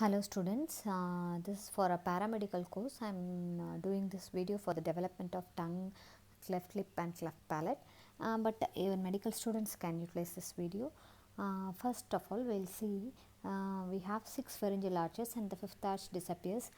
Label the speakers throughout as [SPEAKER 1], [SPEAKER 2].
[SPEAKER 1] Hello students, this is for a paramedical course. I am doing this video for the development of tongue, cleft lip and cleft palate, but even medical students can utilize this video. First of all, we will see we have 6 pharyngeal arches and the 5th arch disappears.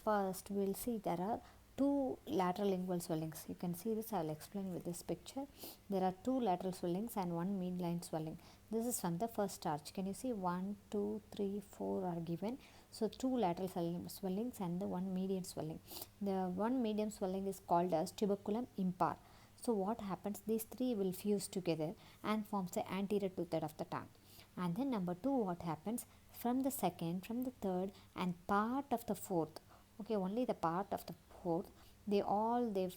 [SPEAKER 1] First we will see there are 2 lateral lingual swellings. You can see this, I will explain with this picture. There are 2 lateral swellings and 1 midline swelling. This is from the first arch. Can you see 1, 2, 3, 4 are given. So 2 lateral swellings and the 1 median swelling. The 1 median swelling is called as tuberculum impar. So what happens, these 3 will fuse together and forms the anterior two-third of the tongue. And then number 2, what happens, from the second, from the third and part of the fourth, okay, only the part of the fourth, they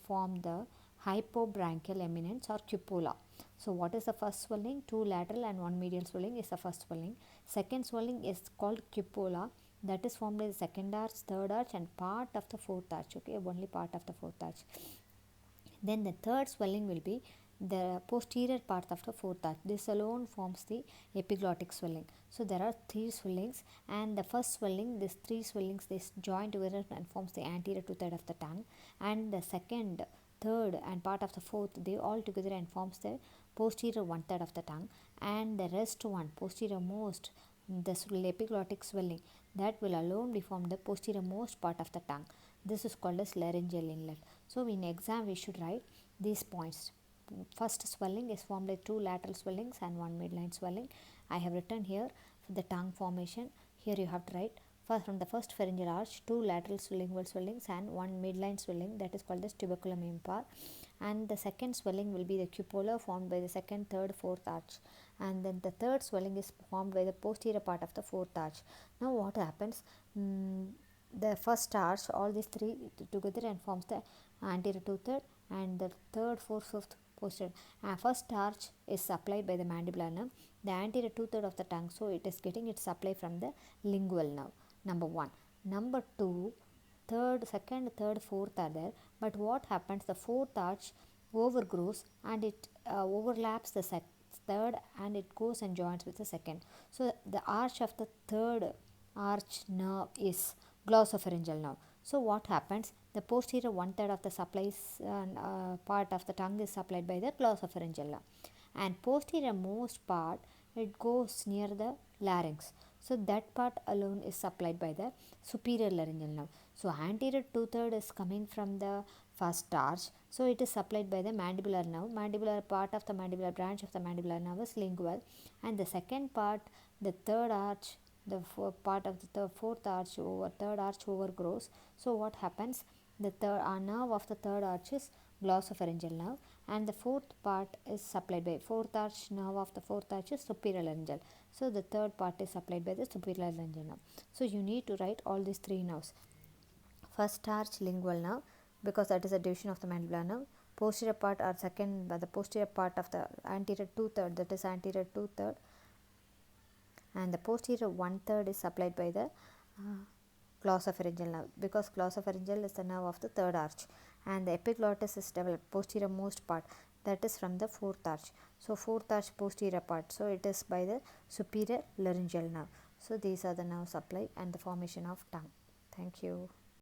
[SPEAKER 1] form the hypobranchial eminence or cupola. So what is the first swelling? 2 lateral and 1 medial swelling is the first swelling. Second swelling is called cupola, that is formed by the second arch, third arch and part of the fourth arch, okay, only part of the fourth arch. Then the third swelling will be the posterior part of the fourth arch. This alone forms the epiglottic swelling. So there are 3 swellings, and the first swelling, these 3 swellings, they join together and forms the anterior two-third of the tongue, and the second, third and part of the fourth, they all together and forms the posterior one-third of the tongue, and the rest one, posterior most, the epiglottic swelling, that will alone deform the posterior most part of the tongue. This is called as laryngeal inlet. So in exam we should write these points. First swelling is formed by 2 lateral swellings and 1 midline swelling. I have written here for the tongue formation. Here you have to write from the first pharyngeal arch 2 lateral lingual swellings and 1 midline swelling, that is called as tuberculum impar. And the second swelling will be the cupola, formed by the second, third, fourth arch. And then the third swelling is formed by the posterior part of the fourth arch. Now what happens? The first arch, all these 3 together and forms the anterior two-third, and the third, fourth, fifth posterior. First arch is supplied by the mandibular nerve, the anterior two-third of the tongue, so it is getting its supply from the lingual nerve. Number 1. Number 2, second, third, fourth are there, but what happens, the fourth arch overgrows and it overlaps the third, and it goes and joins with the second. So the arch of the third arch nerve is glossopharyngeal nerve. So what happens, the posterior one-third of the supplies part of the tongue is supplied by the glossopharyngeal nerve, and posterior most part, it goes near the larynx. So that part alone is supplied by the superior laryngeal nerve. So anterior two-third is coming from the first arch, so it is supplied by the mandibular nerve. Mandibular part of the mandibular branch of the mandibular nerve is lingual, and the second part, the third arch, the part of the fourth arch third arch overgrows. So what happens, the nerve of the third arch is glossopharyngeal nerve, and the fourth part is supplied by fourth arch nerve of the fourth arch is superior laryngeal. So the third part is supplied by the superior laryngeal nerve. So you need to write all these 3 nerves. First arch lingual nerve, because that is a division of the mandibular nerve. Posterior part or second, the posterior part of the anterior two-third, that is anterior two-third, and the posterior one-third is supplied by the glossopharyngeal nerve, because glossopharyngeal is the nerve of the third arch, and the epiglottis is developed posterior most part, that is from the fourth arch. So fourth arch posterior part, so it is by the superior laryngeal nerve. So these are the nerve supply and the formation of tongue. Thank you.